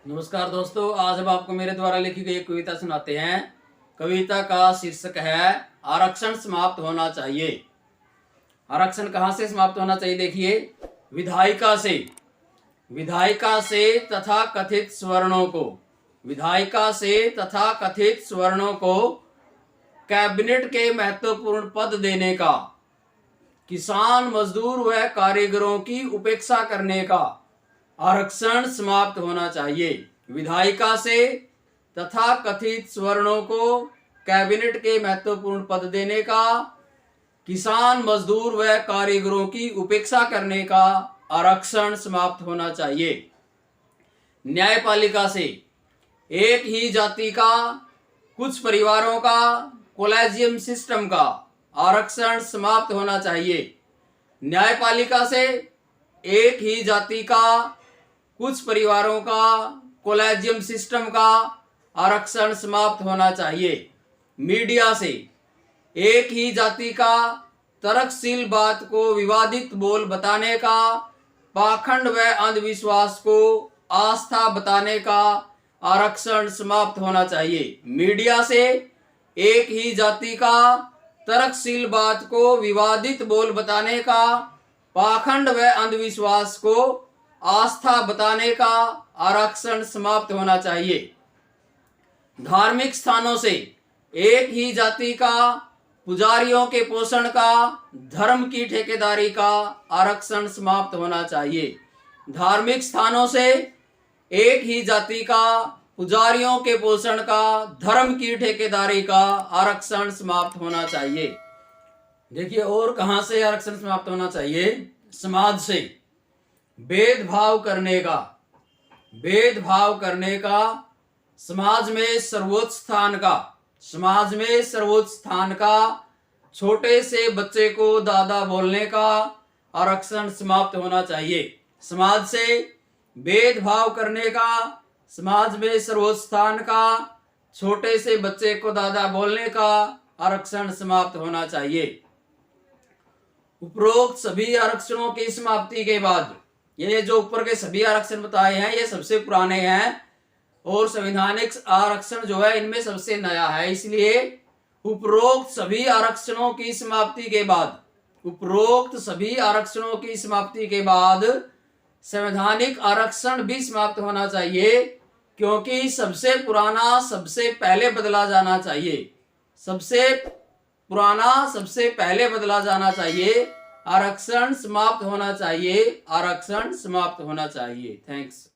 नमस्कार दोस्तों, आज हम आपको मेरे द्वारा लिखी गई एक कविता सुनाते हैं। कविता का शीर्षक है आरक्षण समाप्त होना चाहिए। आरक्षण कहाँ से समाप्त होना चाहिए? देखिए, विधायिका से तथा कथित सवर्णों को, विधायिका से तथा कथित सवर्णों को कैबिनेट के महत्वपूर्ण पद देने का, किसान मजदूर व कारीगरों की उपेक्षा करने का आरक्षण समाप्त होना चाहिए। विधायिका से तथा कथित सवर्णों को कैबिनेट के महत्वपूर्ण पद देने का, किसान मजदूर व कारीगरों की उपेक्षा करने का आरक्षण समाप्त होना चाहिए। न्यायपालिका से एक ही जाति का कुछ परिवारों का कोलेजियम सिस्टम का आरक्षण समाप्त होना चाहिए। न्यायपालिका से एक ही जाति का कुछ परिवारों का कोलेजियम सिस्टम का आरक्षण समाप्त होना चाहिए। मीडिया से एक ही जाति का तर्कशील बात को विवादित बोल बताने का, पाखंड व अंधविश्वास को आस्था बताने का आरक्षण समाप्त होना चाहिए। मीडिया से एक ही जाति का तर्कशील बात को विवादित बोल बताने का, पाखंड व अंधविश्वास को आस्था बताने का आरक्षण समाप्त होना चाहिए। धार्मिक स्थानों से एक ही जाति का पुजारियों के पोषण का, धर्म की ठेकेदारी का आरक्षण समाप्त होना चाहिए। धार्मिक स्थानों से एक ही जाति का पुजारियों के पोषण का, धर्म की ठेकेदारी का आरक्षण समाप्त होना चाहिए। देखिए, और कहां से आरक्षण समाप्त होना चाहिए? समाज से भेदभाव करने का, समाज में सर्वोच्च स्थान का, छोटे से बच्चे को दादा बोलने का आरक्षण समाप्त होना चाहिए। समाज से भेदभाव करने का, समाज में सर्वोच्च स्थान का, छोटे से बच्चे को दादा बोलने का आरक्षण समाप्त होना चाहिए। उपरोक्त सभी आरक्षणों की समाप्ति के बाद, ये जो ऊपर के सभी आरक्षण बताए हैं ये सबसे पुराने हैं और संवैधानिक आरक्षण जो है इनमें सबसे नया है। इसलिए उपरोक्त सभी आरक्षणों की समाप्ति के बाद संवैधानिक आरक्षण भी समाप्त होना चाहिए, क्योंकि सबसे पुराना सबसे पहले बदला जाना चाहिए। आरक्षण समाप्त होना चाहिए। थैंक्स।